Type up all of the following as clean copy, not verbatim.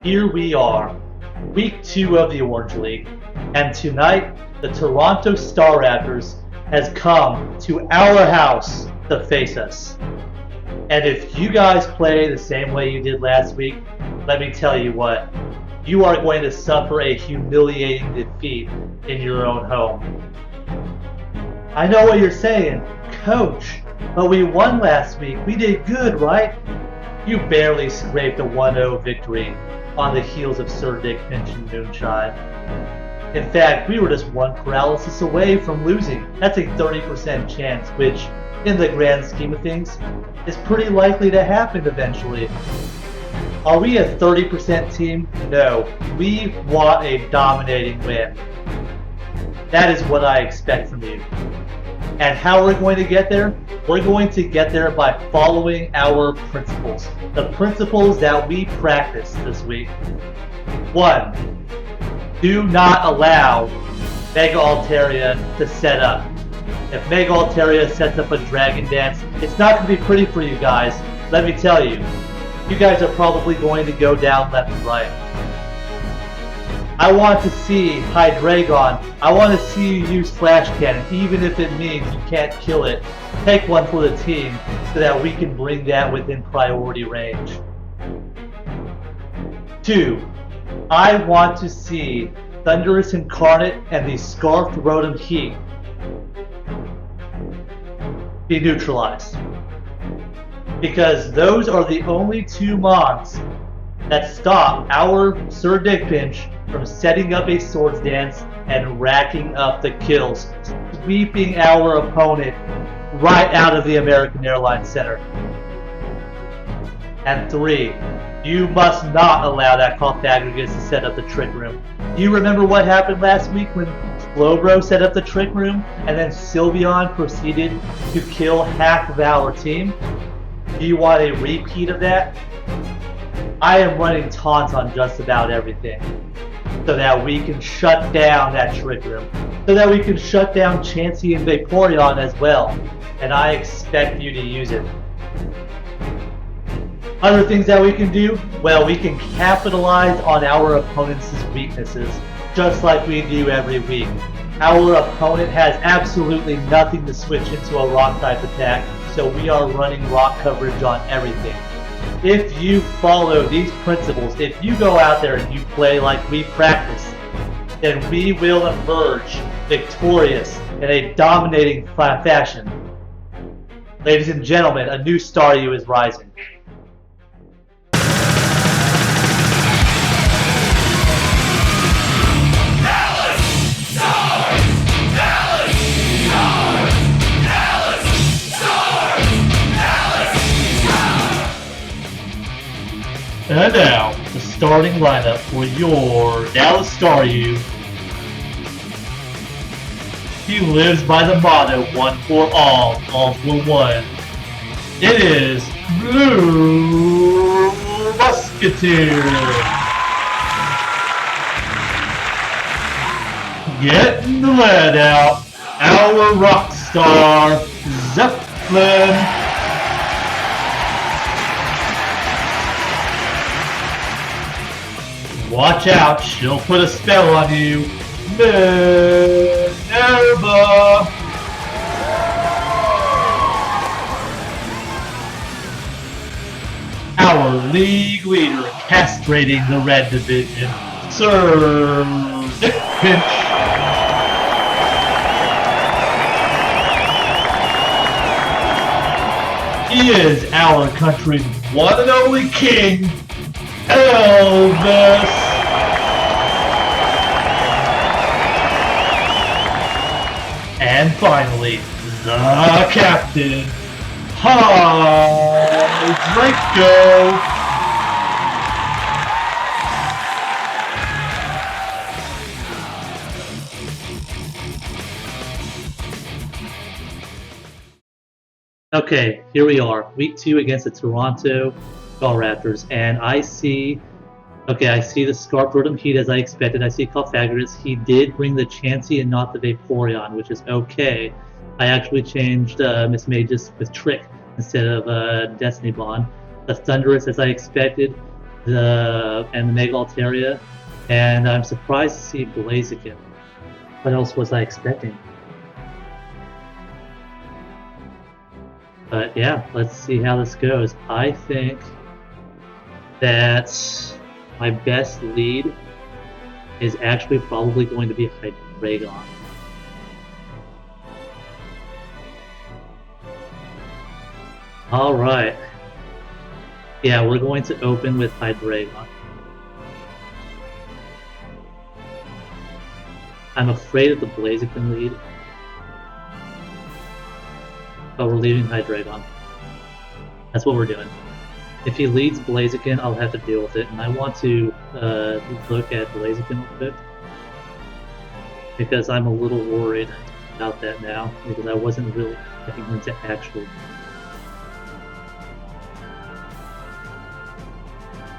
Here we are, week 2 of the Orange League, and tonight the Toronto Staraptors has come to our house to face us. And if you guys play the same way you did last week, let me tell you what, you are going to suffer a humiliating defeat in your own home. I know what you're saying, Coach, but we won last week. We did good, right? You barely scraped a 1-0 victory on the heels of Sir Dick Finch and Moonshine. In fact, we were just one paralysis away from losing. That's a 30% chance, which, in the grand scheme of things, is pretty likely to happen eventually. Are we a 30% team? No. We want a dominating win. That is what I expect from you. And how we're going to get there? We're going to get there by following our principles. The principles that we practiced this week. 1. Do not allow Mega Altaria to set up. If Mega Altaria sets up a Dragon Dance, it's not going to be pretty for you guys. Let me tell you. You guys are probably going to go down left and right. I want to see Hydreigon. I want to see you use Flash Cannon, even if it means you can't kill it. Take one for the team so that we can bring that within priority range. 2. I want to see Thunderous Incarnate and the Scarfed Rotom Heat be neutralized. Because those are the only 2 mons that stop our Sir Dick Pinch from setting up a Swords Dance and racking up the kills, sweeping our opponent right out of the American Airlines Center. And 3, you must not allow that Cofagrigus to set up the Trick Room. Do you remember what happened last week when Slowbro set up the Trick Room and then Sylveon proceeded to kill half of our team? Do you want a repeat of that? I am running taunts on just about everything so that we can shut down that Trick Room, so that we can shut down Chansey and Vaporeon as well, and I expect you to use it. Other things that we can do? Well, we can capitalize on our opponent's weaknesses, just like we do every week. Our opponent has absolutely nothing to switch into a rock type attack, so we are running rock coverage on everything. If you follow these principles, if you go out there and you play like we practice, then we will emerge victorious in a dominating fashion. Ladies and gentlemen, a new Staryu is rising. And now, the starting lineup for your Dallas Staryu. He lives by the motto, one for all for one. It is Blue Musketeer. Getting the lead out, our rock star, Zeppelin. Watch out, she'll put a spell on you. Minerva! Our league leader castrating the red division, Sir Dick Pinch. He is our country's one and only king, Elvis. And finally, the captain, Draco. Okay, here we are, week 2 against the Toronto Staraptors, and I see the Scarfed Rotom Heat as I expected. I see Cofagrigus. He did bring the Chansey and not the Vaporeon, which is okay. I actually changed Miss Magus with Trick instead of Destiny Bond. The Thunderous as I expected. the Mega Altaria, and I'm surprised to see Blaziken. What else was I expecting? But yeah, let's see how this goes. I think that my best lead is actually probably going to be Hydreigon. Alright. Yeah, we're going to open with Hydreigon. I'm afraid of the Blaziken lead. But we're leaving Hydreigon. That's what we're doing. If he leads Blaziken, I'll have to deal with it, and I want to look at Blaziken a little bit. Because I'm a little worried about that now, because I wasn't really expecting him to actually...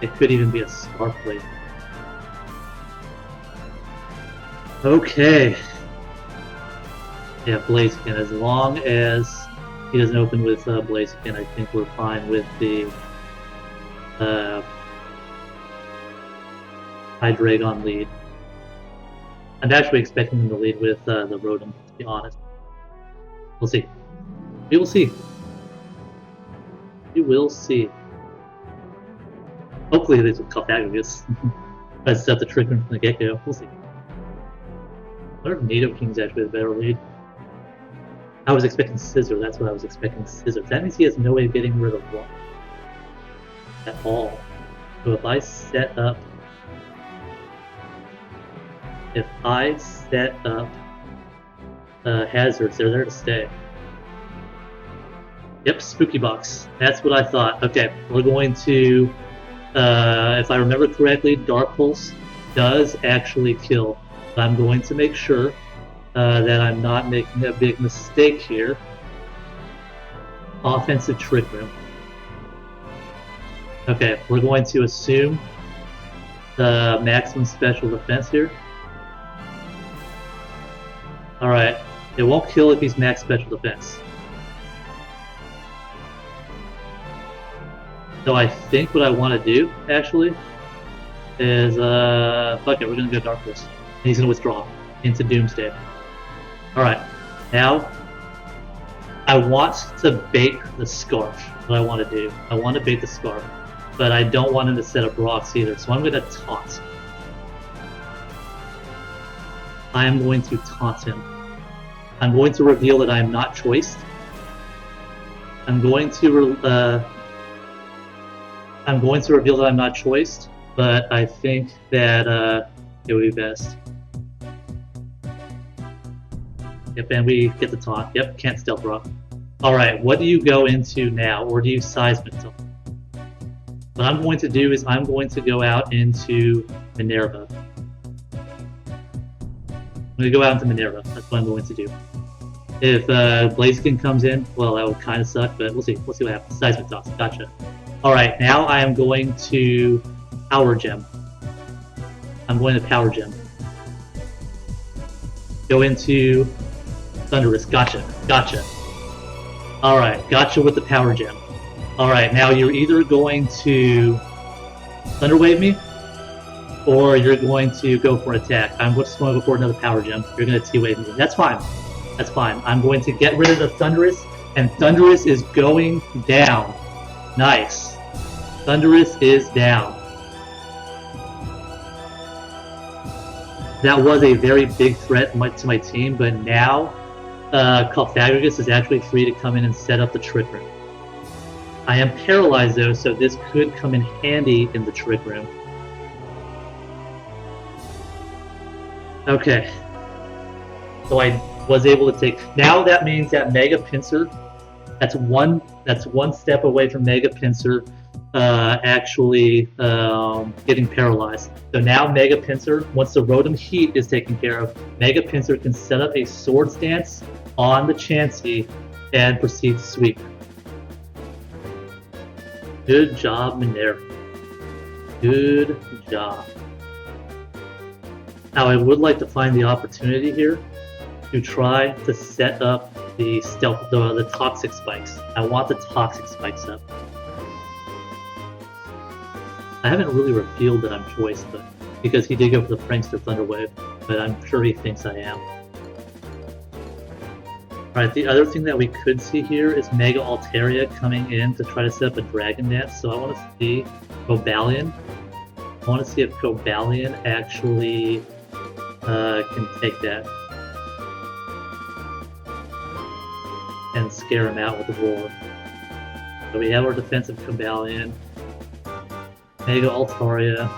It could even be a Scarf Blade. Okay. Yeah, Blaziken. As long as he doesn't open with Blaziken, I think we're fine with the Hydreigon lead. I'm actually expecting him to lead with the Rotom, to be honest. We'll see. We will see. We will see. Hopefully this will cut aggregates. Let's set the trick from the get-go. We'll see. I wonder if Nidoking's actually the better lead. I was expecting Scissor, that's what I was expecting, Scissor. That means he has no way of getting rid of one. At all. So if I set up... hazards, they're there to stay. Yep, Spooky Box. That's what I thought. Okay, we're going to... if I remember correctly, Dark Pulse does actually kill. But I'm going to make sure that I'm not making a big mistake here. Offensive Trick Room. Okay, we're going to assume the maximum special defense here. Alright, it won't kill if he's max special defense. So I think what I want to do, actually, is, fuck it, we're going to go Dark Pulse. And he's going to withdraw into Doomsday. Alright, now, I want to bait the Scarf, what I want to do. I want to bait the Scarf, but I don't want him to set up rocks either, so I'm going to taunt. I am going to taunt him. I'm going to reveal that I am not choiced. I'm going to reveal that I'm not choiced, but I think that it would be best. Yep, and we get the taunt. Yep, can't stealth rock. Alright, what do you go into now, or do you seismic taunt? What I'm going to do is I'm going to go out into Minerva. I'm going to go out into Minerva. That's what I'm going to do. If Blaziken comes in, well, that would kind of suck, but we'll see. We'll see what happens. Seismic Toss. Gotcha. Alright, now I am going to Power Gem. I'm going to Power Gem. Go into Thunderous. Gotcha. Gotcha. Alright, gotcha with the Power Gem. Alright, now you're either going to Thunder Wave me, or you're going to go for an attack. I'm just going to go for another Power Gem. You're going to T-Wave me. That's fine. That's fine. I'm going to get rid of the Thunderous, and Thunderous is going down. Nice. Thunderous is down. That was a very big threat to my team, but now Cofagrigus is actually free to come in and set up the Trick Room. I am paralyzed though, so this could come in handy in the Trick Room. Okay. So I was able to take... Now that means that Mega Pinsir, that's one step away from Mega Pinsir actually getting paralyzed. So now Mega Pinsir, once the Rotom Heat is taken care of, Mega Pinsir can set up a Swords Dance on the Chansey and proceed to sweep. Good job, Minerva. Good job. Now I would like to find the opportunity here to try to set up the stealth, the Toxic Spikes. I want the Toxic Spikes up. I haven't really revealed that I'm choice, but because he did go for the Prankster Thunderwave, but I'm sure he thinks I am. Alright, the other thing that we could see here is Mega Altaria coming in to try to set up a Dragon Dance, so I want to see Cobalion. I want to see if Cobalion actually can take that and scare him out with a roar. So we have our defensive Cobalion, Mega Altaria,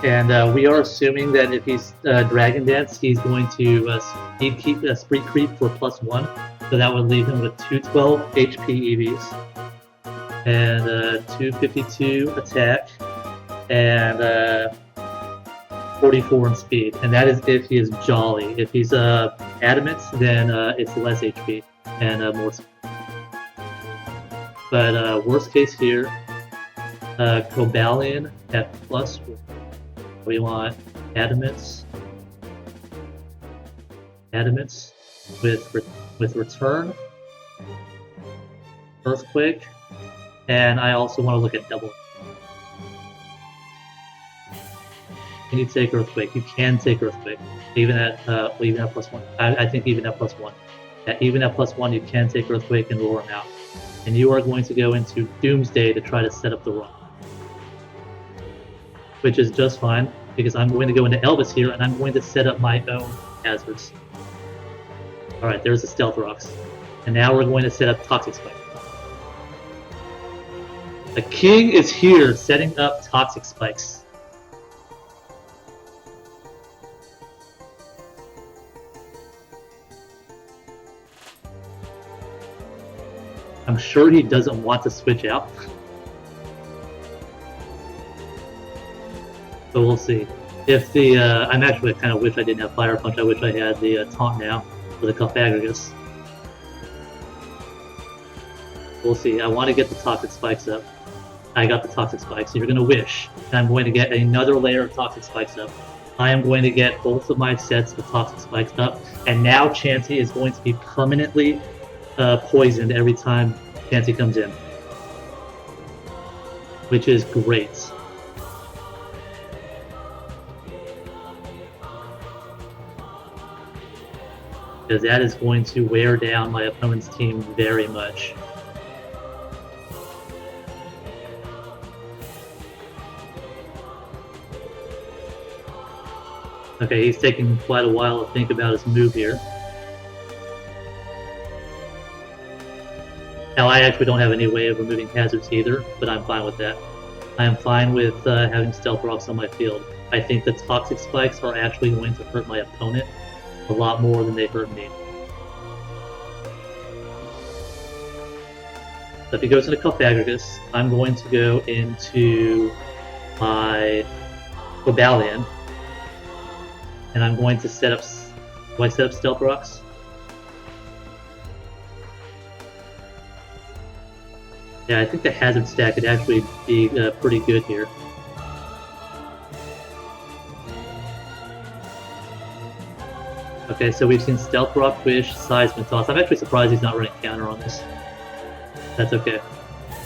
and we are assuming that if he's Dragon Dance, he's going to Spree Creep for +1, so that would leave him with 212 HP EVs, and 252 attack, and 44 in speed, and that is if he is Jolly. If he's Adamant, then it's less HP and more speed. But worst case here, Cobalion at +1. We want Adamants with Return, Earthquake, and I also want to look at Double. Can you take Earthquake? You can take Earthquake, even at +1. I think even at +1. Even at +1, you can take Earthquake and roar him out. And you are going to go into Doomsday to try to set up the run, which is just fine, because I'm going to go into Elvis here, and I'm going to set up my own hazards. Alright, there's the Stealth Rocks. And now we're going to set up Toxic Spike. The king is here, setting up Toxic Spikes. I'm sure he doesn't want to switch out. So we'll see. If the I'm actually kind of wish I didn't have Fire Punch. I wish I had the taunt now for the Cofagrigus. We'll see. I want to get the Toxic Spikes up. I got the Toxic Spikes. So you're going to wish, and I'm going to get another layer of Toxic Spikes up. I am going to get both of my sets of Toxic Spikes up, and now Chansey is going to be permanently poisoned every time Chansey comes in, which is great. Because that is going to wear down my opponent's team very much. Okay, he's taking quite a while to think about his move here. Now, I actually don't have any way of removing hazards either, but I'm fine with that. I am fine with having Stealth Rocks on my field. I think the Toxic Spikes are actually going to hurt my opponent a lot more than they hurt me. So if he goes into Cofagrigus, I'm going to go into my Cobalion, and I'm going to set up... Do I set up Stealth Rocks? Yeah, I think the hazard stack could actually be pretty good here. Okay, so we've seen Stealth Rock, Wish, Seismitoss. I'm actually surprised he's not running counter on this. That's okay.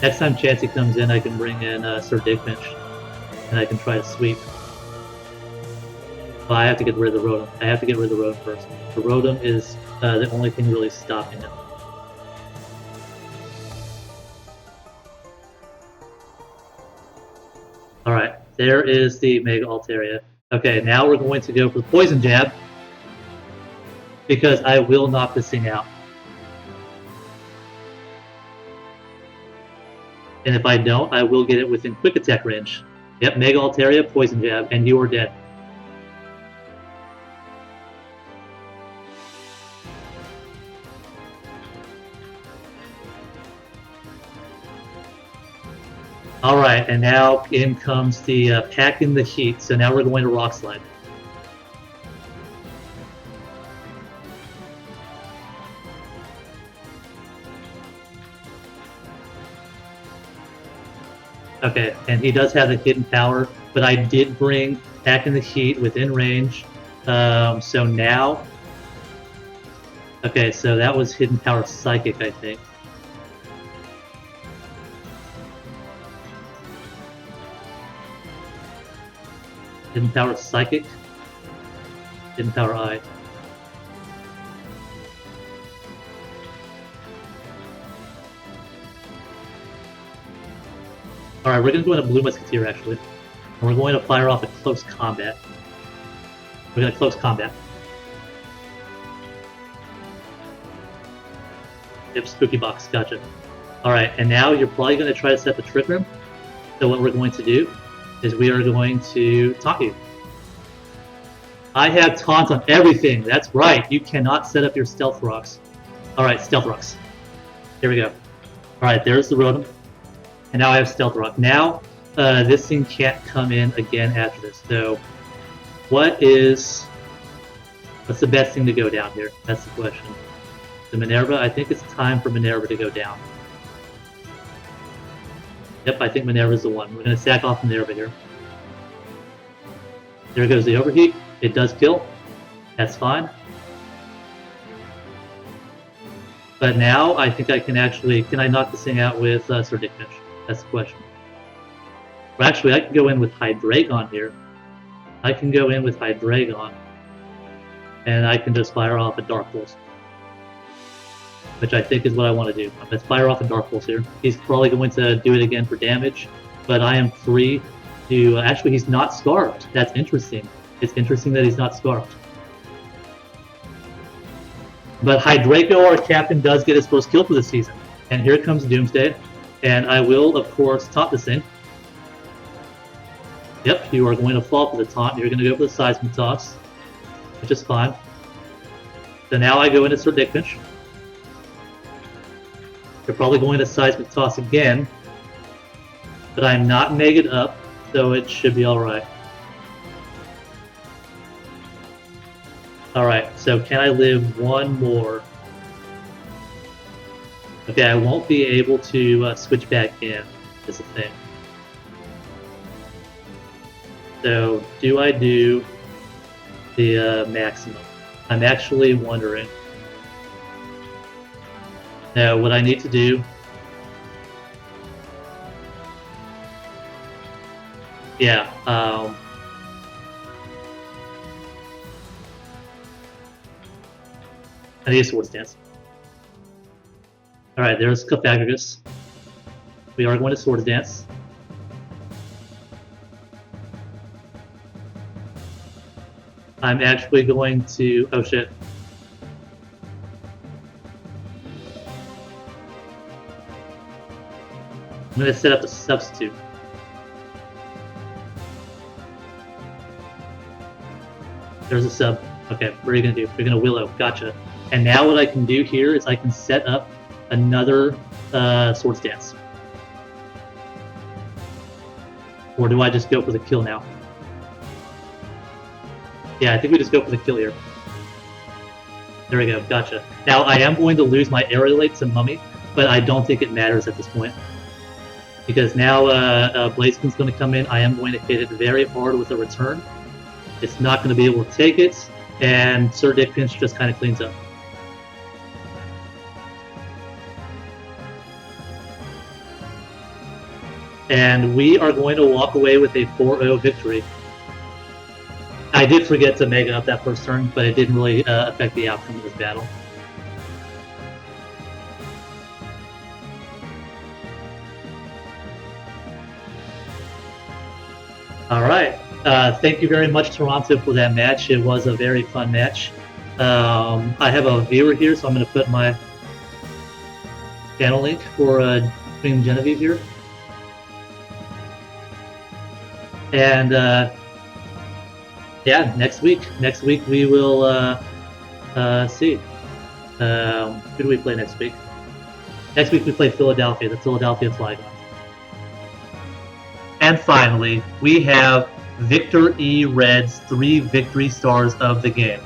Next time Chansey comes in, I can bring in Sir Dickfinch, and I can try to sweep. Well, I have to get rid of the Rotom. I have to get rid of the Rotom first. The Rotom is the only thing really stopping him. Alright, there is the Mega Altaria. Okay, now we're going to go for the Poison Jab, because I will knock this thing out. And if I don't, I will get it within Quick Attack range. Yep, Mega Altaria, Poison Jab, and you are dead. Alright, and now in comes the Pack in the Heat, so now we're going to Rock Slide. Okay, and he does have the hidden power, but I did bring Pack in the Heat within range, so now... Okay, so that was hidden power Psychic, I think. Hidden Power Psychic. Hidden Power Eye. Alright, we're going to go into Blue Musketeer actually. And we're going to fire off a Close Combat. We're going to Close Combat. Yep, Spooky Box, gotcha. Alright, and now you're probably going to try to set the Trick Room. So what we're going to do is we are going to taunt you. I have taunt on everything, that's right. You cannot set up your Stealth Rocks. Alright, Stealth Rocks. Here we go. Alright, there's the Rotom. And now I have Stealth Rock. Now, this thing can't come in again after this. So, what's the best thing to go down here? That's the question. The Minerva, I think it's time for Minerva to go down. Yep, I think Minerva's the one. We're going to sack off Minerva here. There goes the Overheat. It does kill. That's fine. But now, I think I can actually... Can I knock this thing out with Sir Dick Finch? That's the question. Well, actually, I can go in with Hydreigon here. I can go in with Hydreigon. And I can just fire off a Dark Pulse. Which I think is what I want to do. Let's fire off a Dark Pulse here. He's probably going to do it again for damage. But I am free to... actually, he's not Scarfed. That's interesting. It's interesting that he's not Scarfed. But Hydreigo, our captain, does get his first kill for the season. And here comes Doomsday. And I will, of course, taunt this thing. Yep, you are going to fall for the taunt. You're going to go for the Seismic Toss, which is fine. So now I go into Sir Dick Finch. You're probably going to Seismic Toss again. But I'm not Mega'd up, so it should be alright. Alright, so can I live one more? Okay, I won't be able to switch back in, is the thing. So, do I do the maximum? I'm actually wondering. Now, what I need to do... Yeah, I need a Swords Dance. Alright, there's Clefagrigus. We are going to Swords Dance. I'm actually going to... oh shit. I'm going to set up a substitute. There's a sub. Okay, what are you going to do? You're going to Willow. Gotcha. And now what I can do here is I can set up another Swords Dance. Or do I just go for the kill now? Yeah, I think we just go for the kill here. There we go, gotcha. Now I am going to lose my Aerolite to Mummy, but I don't think it matters at this point. Because now Blaziken's going to come in, I am going to hit it very hard with a return. It's not going to be able to take it, and Sir Dick Finch just kind of cleans up. And we are going to walk away with a 4-0 victory. I did forget to Mega up that first turn, but it didn't really affect the outcome of this battle. Alright, thank you very much, Toronto, for that match. It was a very fun match. I have a viewer here, so I'm going to put my channel link for Queen Genevieve here. And yeah, next week we will see. Who do we play next week? Next week we play Philadelphia, the Philadelphia Flygons. And finally, we have Victor E. Red's 3 victory stars of the game.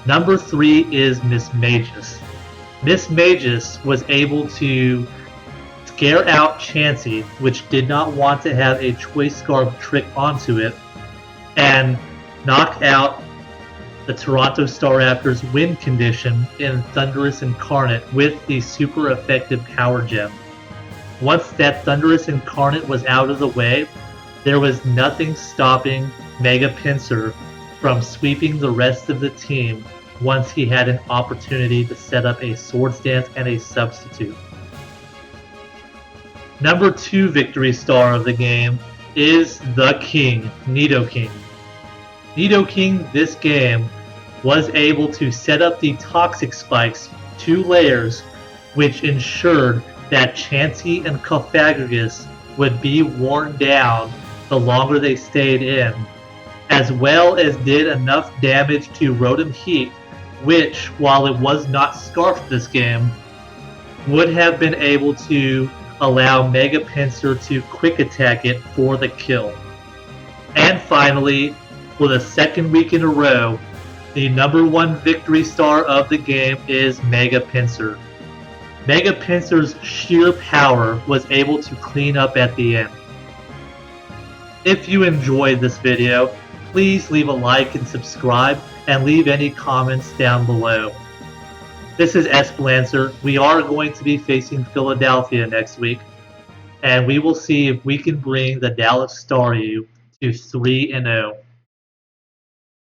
Number 3 is Miss Magus. Miss Magus was able to scare out Chansey, which did not want to have a Choice Scarf trick onto it, and knock out the Toronto Staraptors win condition in Thunderous Incarnate with the super effective Power Gem. Once that Thunderous Incarnate was out of the way, There was nothing stopping Mega Pinsir from sweeping the rest of the team once he had an opportunity to set up a swords dance and a substitute. Number 2 victory star of the game is the King, Nidoking. Nidoking this game was able to set up the toxic spikes 2 layers, which ensured that Chansey and Cofagrigus would be worn down the longer they stayed in, as well as did enough damage to Rotom Heat, which, while it was not Scarfed this game, would have been able to allow Mega Pinsir to quick attack it for the kill. And finally, for the second week in a row, the number 1 victory star of the game is Mega Pinsir. Mega Pinsir's sheer power was able to clean up at the end. If you enjoyed this video, please leave a like and subscribe, and leave any comments down below. This is Esperancer. We are going to be facing Philadelphia next week, and we will see if we can bring the Dallas Staryu to 3-0.